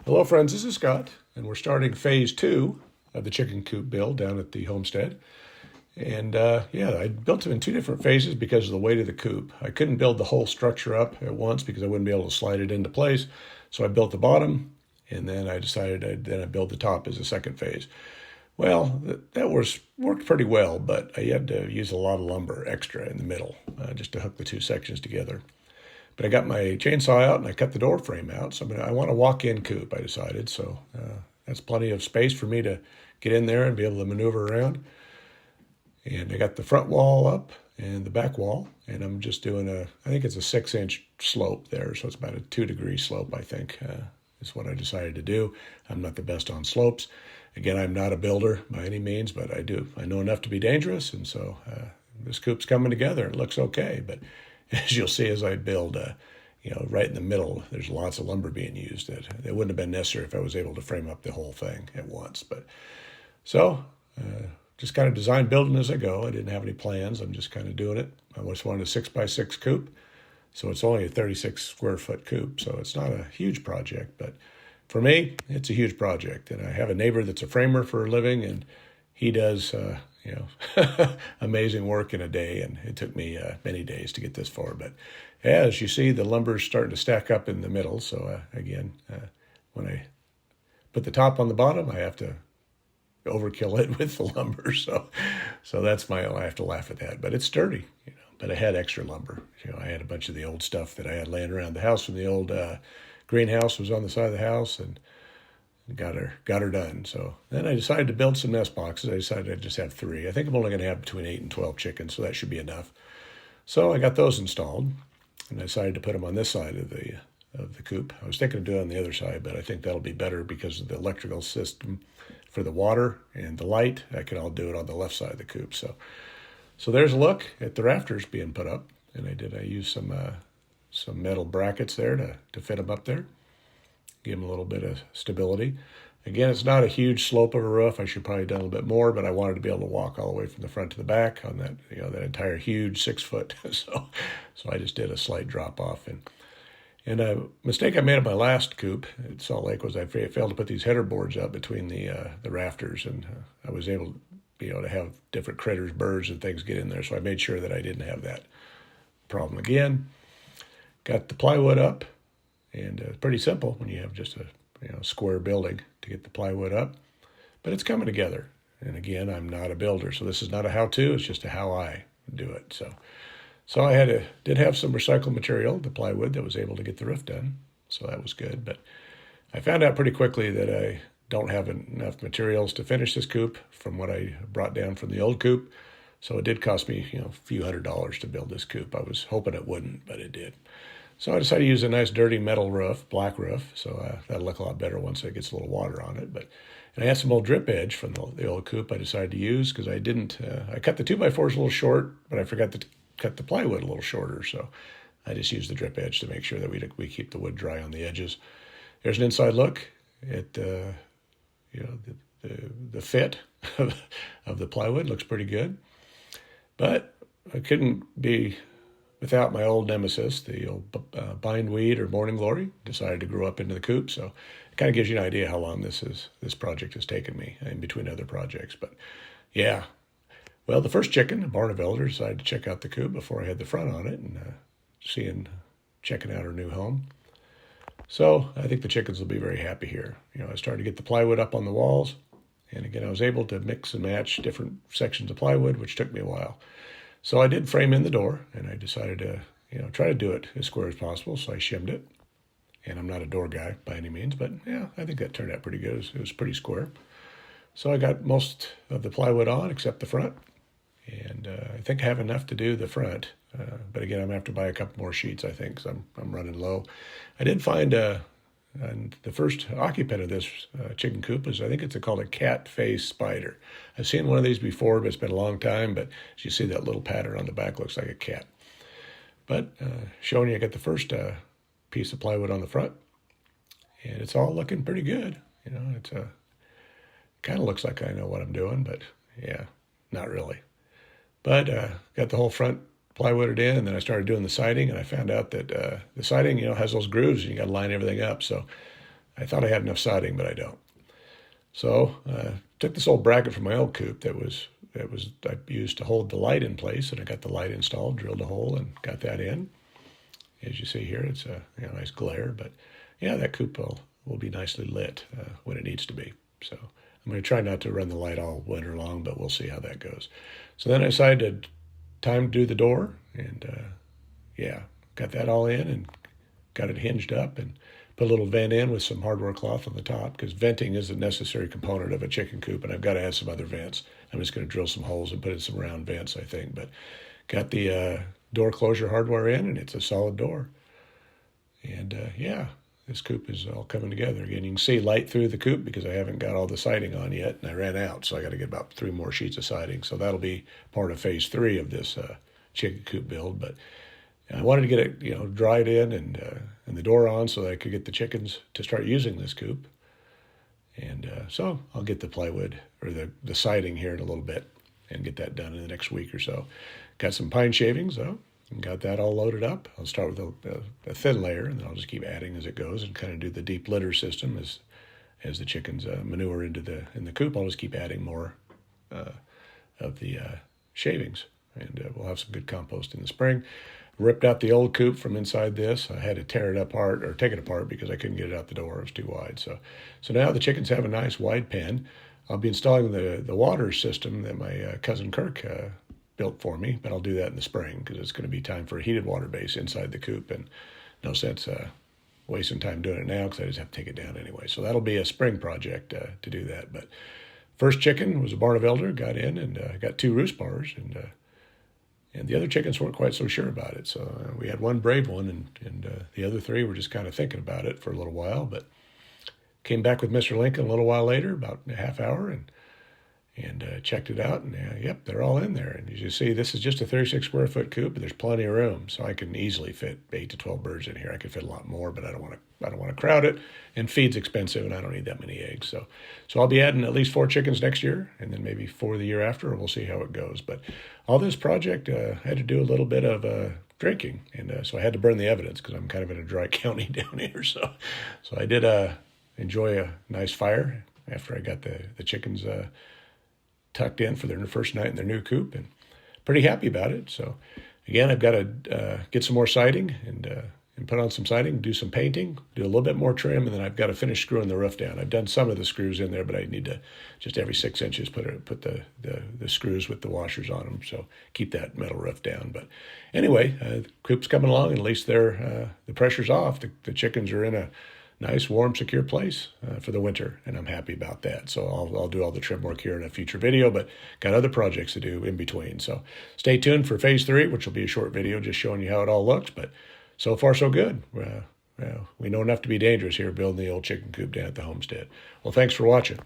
Hello, friends. This is Scott, and we're starting phase two of the chicken coop build down at the homestead. And yeah, I built them in two different phases because of the weight of the coop. I couldn't build the whole structure up at once because I wouldn't be able to slide it into place. So I built the bottom, and then I decided I'd build the top as a second phase. Well, that worked pretty well, but I had to use a lot of lumber extra in the middle just to hook the two sections together. But I got my chainsaw out and I cut the door frame out. So I want a walk-in coop, I decided. So that's plenty of space for me to get in there and be able to maneuver around. And I got the front wall up and the back wall. And I'm just doing I think it's a 6-inch slope there. So it's about a 2-degree slope, I think, is what I decided to do. I'm not the best on slopes. Again, I'm not a builder by any means, but I know enough to be dangerous. And so this coop's coming together. It looks okay. But as you'll see as I build, right in the middle, there's lots of lumber being used that wouldn't have been necessary if I was able to frame up the whole thing at once. But so just kind of design building as I go. I didn't have any plans. I'm just kind of doing it. I just wanted a 6x6 coop. So it's only a 36 square foot coop. So it's not a huge project, but for me, it's a huge project. And I have a neighbor that's a framer for a living, and he does, amazing work in a day. And it took me many days to get this far. But as you see, the lumber's starting to stack up in the middle. So again, when I put the top on the bottom, I have to overkill it with the lumber. So that's I have to laugh at that. But it's sturdy, But I had extra lumber. I had a bunch of the old stuff that I had laying around the house from the old greenhouse was on the side of the house, and got her done. So then I decided to build some nest boxes. I decided I'd just have 3. I think I'm only going to have between 8 and 12 chickens, so that should be enough. So I got those installed, and I decided to put them on this side of the coop. I was thinking of doing it on the other side, but I think that'll be better because of the electrical system for the water and the light. I can all do it on the left side of the coop. So there's a look at the rafters being put up, and I used some metal brackets there to fit them up there, give them a little bit of stability. Again, it's not a huge slope of a roof. I should probably have done a little bit more, but I wanted to be able to walk all the way from the front to the back on that, that entire huge 6 foot. So I just did a slight drop off. And a mistake I made in my last coop at Salt Lake was I failed to put these header boards up between the rafters, and I was able to have different critters, birds and things get in there. So I made sure that I didn't have that problem again. Got the plywood up, and it's pretty simple when you have just a square building to get the plywood up, but it's coming together. And again, I'm not a builder, so this is not a how-to. It's just a how I do it. So I did have some recycled material, the plywood, that was able to get the roof done. So that was good. But I found out pretty quickly that I don't have enough materials to finish this coop from what I brought down from the old coop. So it did cost me, a few $100s to build this coop. I was hoping it wouldn't, but it did. So I decided to use a nice dirty metal roof, black roof. So that'll look a lot better once it gets a little water on it. And I had some old drip edge from the old coop I decided to use because I cut the 2x4s a little short, but I forgot to cut the plywood a little shorter. So I just used the drip edge to make sure that we keep the wood dry on the edges. There's an inside look at the fit of the plywood. Looks pretty good. But I couldn't be without my old nemesis, the old bindweed or morning glory. Decided to grow up into the coop. So it kind of gives you an idea how long this project has taken me in between other projects. But yeah. Well, the first chicken, Barnavelder, decided to check out the coop before I had the front on it and checking out her new home. So I think the chickens will be very happy here. I started to get the plywood up on the walls. And again, I was able to mix and match different sections of plywood, which took me a while. So I did frame in the door, and I decided to, try to do it as square as possible. So I shimmed it. And I'm not a door guy by any means, but yeah, I think that turned out pretty good. It was pretty square. So I got most of the plywood on except the front. And I think I have enough to do the front. But again, I'm going to have to buy a couple more sheets, I think, because I'm running low. I did find and the first occupant of this chicken coop I think it's called a cat face spider. I've seen one of these before, but it's been a long time. But as you see, that little pattern on the back looks like a cat. But showing you, I got the first piece of plywood on the front, and it's all looking pretty good. It's kind of looks like I know what I'm doing, but yeah, not really. But got the whole front plywooded in, and then I started doing the siding, and I found out that the siding, has those grooves, and you got to line everything up. So I thought I had enough siding, but I don't. So took this old bracket from my old coop that I used to hold the light in place, and I got the light installed, drilled a hole, and got that in. As you see here, it's a nice glare, but yeah, that coop will be nicely lit when it needs to be. So I'm going to try not to run the light all winter long, but we'll see how that goes. So then I decided time to do the door, and yeah, got that all in and got it hinged up and put a little vent in with some hardware cloth on the top, because venting is a necessary component of a chicken coop, and I've got to add some other vents. I'm just going to drill some holes and put in some round vents, I think. But got the door closure hardware in, and it's a solid door. And yeah, this coop is all coming together. Again, you can see light through the coop because I haven't got all the siding on yet, and I ran out, so I got to get about 3 more sheets of siding. So that'll be part of phase 3 of this chicken coop build. But I wanted to get it, dried in and the door on so that I could get the chickens to start using this coop. And so I'll get the plywood or the siding here in a little bit and get that done in the next week or so. Got some pine shavings though, and got that all loaded up. I'll start with a thin layer, and then I'll just keep adding as it goes, and kind of do the deep litter system as the chickens manure in the coop. I'll just keep adding more of the shavings, and we'll have some good compost in the spring. Ripped out the old coop from inside this. I had to tear it apart or take it apart because I couldn't get it out the door. It was too wide. So now the chickens have a nice wide pen. I'll be installing the water system that my cousin Kirk built for me, but I'll do that in the spring because it's going to be time for a heated water base inside the coop, and no sense wasting time doing it now because I just have to take it down anyway. So that'll be a spring project to do that. But first chicken was a barn of elder, got in and got 2 roost bars, and the other chickens weren't quite so sure about it. So we had one brave one, and the other 3 were just kind of thinking about it for a little while. But came back with Mr. Lincoln a little while later, about a half hour, and checked it out. And yep, they're all in there. And as you see, this is just a 36 square foot coop, but there's plenty of room. So I can easily fit 8 to 12 birds in here. I could fit a lot more, but I don't want to crowd it. And feed's expensive, and I don't need that many eggs. So I'll be adding at least 4 chickens next year, and then maybe 4 the year after, and we'll see how it goes. But all this project had to do a little bit of drinking, and so I had to burn the evidence because I'm kind of in a dry county down here. So I did enjoy a nice fire after I got the chickens tucked in for their first night in their new coop, and pretty happy about it. So again, I've got to get some more siding and put on some siding, do some painting, do a little bit more trim, and then I've got to finish screwing the roof down. I've done some of the screws in there, but I need to just every 6 inches put the screws with the washers on them, so keep that metal roof down. But anyway, the coop's coming along, and at least the pressure's off. The chickens are in a nice, warm, secure place for the winter, and I'm happy about that. So I'll do all the trim work here in a future video, but got other projects to do in between. So stay tuned for phase 3, which will be a short video just showing you how it all looks. But so far, so good. We know enough to be dangerous here building the old chicken coop down at the homestead. Well, thanks for watching.